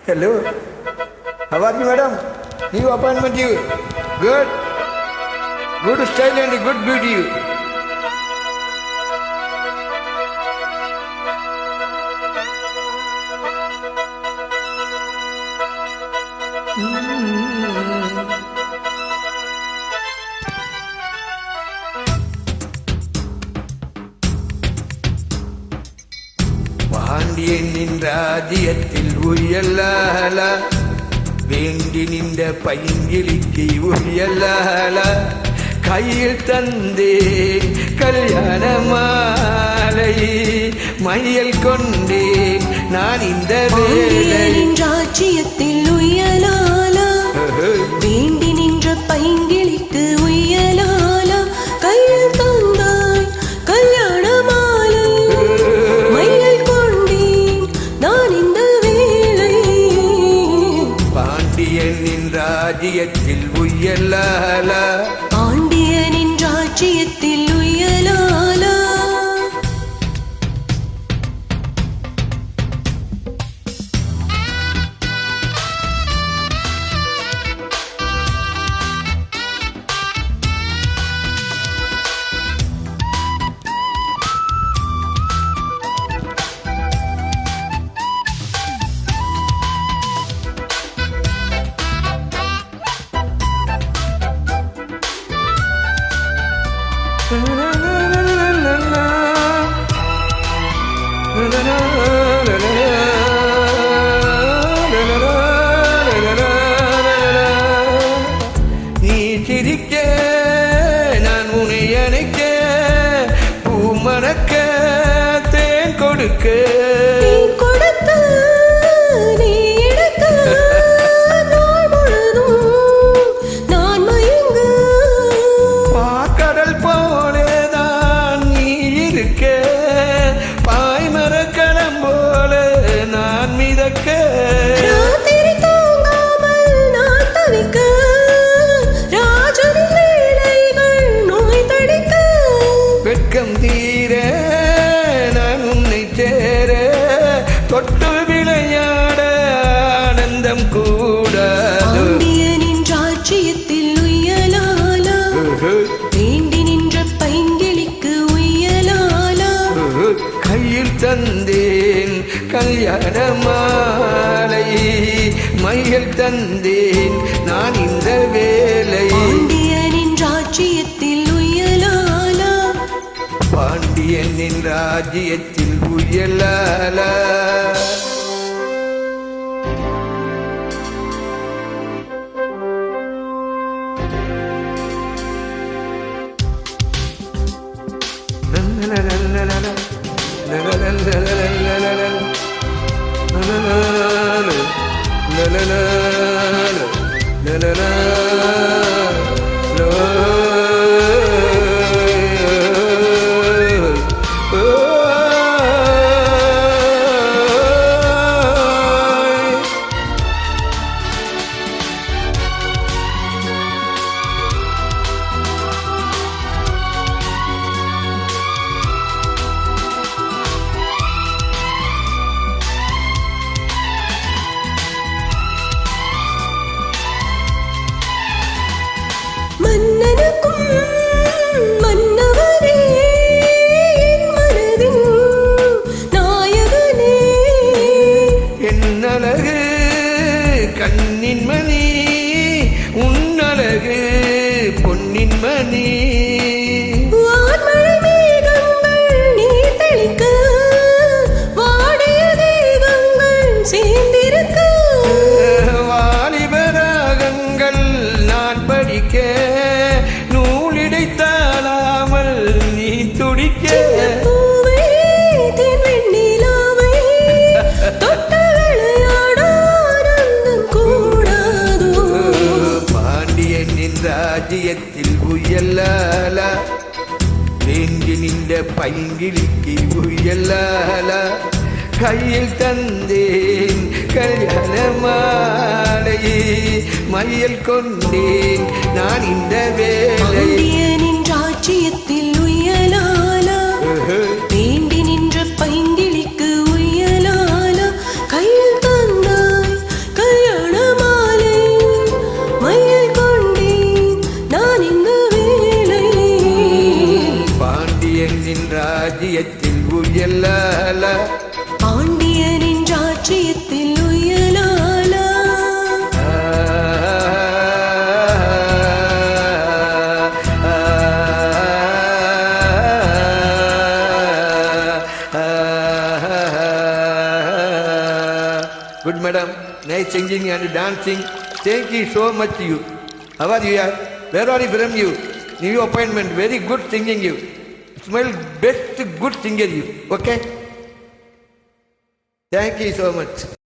Hello. How are you, madam? New appointment you. Good. Good style and good beauty you. பாண்டியனின் ராஜ்யத்தில் உயலால வேண்டி நின்ற பைங்கிலிக்கு உயலால கையில் தந்தேன் கல்யாண மாலை மையல் கொண்டேன் நான் இந்த பாண்டியனின் ராஜ்யத்தில் உயலால வேண்டி நின்ற பைங்கிலிக்கு உயலால கையில் தந்தாய் கல்யாண மாலை மையல் கொண்டேன் நான் இந்த வேளை பாண்டியனின் ராஜ்யத்தில் உயலால பாண்டியனின் ராஜ்யத்தில் உயலால நீ சிரிக்க நான் உன்னை அணைக்க பூ மணக்க தேன் கொடுக்க நீ கொடுத்த நீ எடுக்க நாள் முழுதும் நான் மயங்க பாக்கடல் போலேதான் நீ இருக்க பாய்மரக்கலம் போல நான் மிதக்க ராத்திரி தூங்காமல் நான் தவிக்க ராஜனின் வேலைகள் நோய் தடிக்க வெட்கம் தீர நான் உன்னை சேர தொட்டு விளையாட ஆனந்தம் கூடாது பாண்டியனின் ராஜ்யத்தில் உயலால வேண்டி நின்ற பைங்கிலிக்கு உயலால கையில் தந்தேன் கல்யாண மாலை மையல் தந்தேன் நான் இந்த வேலை பாண்டியனின் ராஜ்யத்தில் உயலால பாண்டியனின் ராஜ்யத்தில் உயலால மன்னனுக்கும் மன்னவரே என் மனதின் நாயகனே என்னழகு கண்ணின் மணி உன்னழகு பொன்னின் மணி வான்மழை மேகங்கள் நீர் தெளிக்க வாடிய தேகங்கள் சேர்ந்திருக்க வாலிபராகங்கள் நான் படிக்க நூலிடை தாழாமல் நீ துடிக்க பூவே தேன் வெண்ணிலாவை தொட்டு விளையாட ஆனந்தம் கூடாதோ பாண்டியனின் ராஜ்யத்தில் உயலால வேண்டி நின்ற பைங்கிலிக்கு உயலால கையில் தந்தேன் கல்யாண மாலை மையல் கொண்டேன் நான் இந்த வேலை பாண்டியனின் ராஜ்யத்தில் உயலால வேண்டி நின்ற பைங்கிலிக்கு உயலால கையில் தந்தாய் ராஜ்யத்தில் உயலாலா பாண்டியனின் ராஜ்யத்தில் உயலாலா Good madam, nice singing and dancing. Thank you so much you. How are you? Where are you from you? New appointment, very good singing you. Smell best good singer you. Okay? Thank you so much.